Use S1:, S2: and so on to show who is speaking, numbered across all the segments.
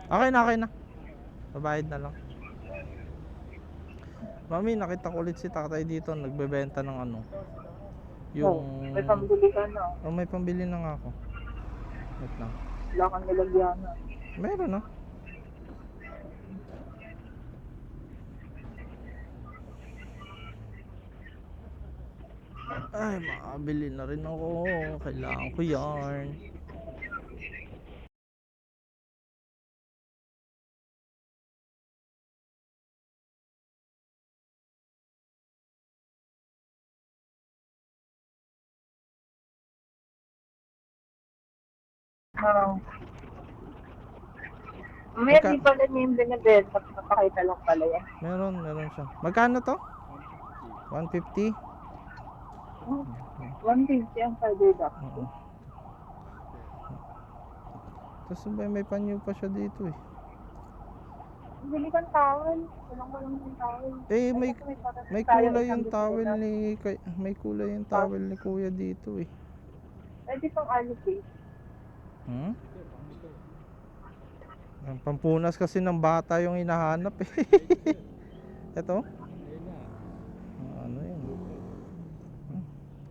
S1: Okay na. Babayad na lang. Mami, nakita ko ulit si tatay dito. Nagbebenta ng ano. Yung...
S2: Oh, may pambili ka na.
S1: Oh, may pambili na nga ako. Wait lang.
S2: Wala kang nilagyan na.
S1: Meron na. Ay, makabili na rin ako. Kailangan ko yarn.
S2: Oo. May di pala niya yung binibenta. Napakita lang pala yan.
S1: Meron siya. Magkano to? 150?
S2: Oh, 150 ang fiber duct.
S1: Oo. Tapos may panyo pa siya dito eh.
S2: Bili kang towel. Walang yung towel.
S1: Eh, may kulay yung towel ni... May kulay yung towel ni kuya dito eh.
S2: Pwede pang allocate.
S1: Ang pampunas kasi ng bata yung hinahanap eh. Ito? Ano yun?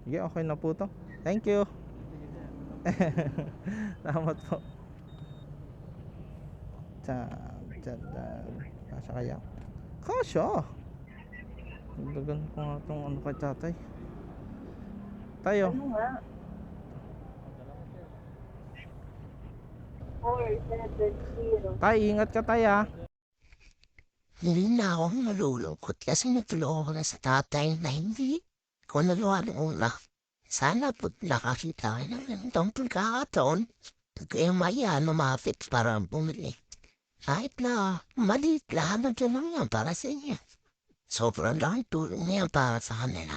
S1: Sige, okay na po to. Thank you. Salamat po. Kasya kaya? Kasya! Dagdagan ko nga itong ano kay tatay. Tayo.
S2: Ano nga? 470.
S1: Tay, ingat ka tay ah.
S3: Hindi na ako nalulungkot kasi natulungan ko na sa tatay na hindi ko nagawa ng una. Sana po't nakakita kayo ng ganitong pagkakataon. Kaya maya lumapit para bumili. Kahit na maliit lang, nandiyan lang yan para sa inyo. Sobrang laking tulong na yan para sa kanila.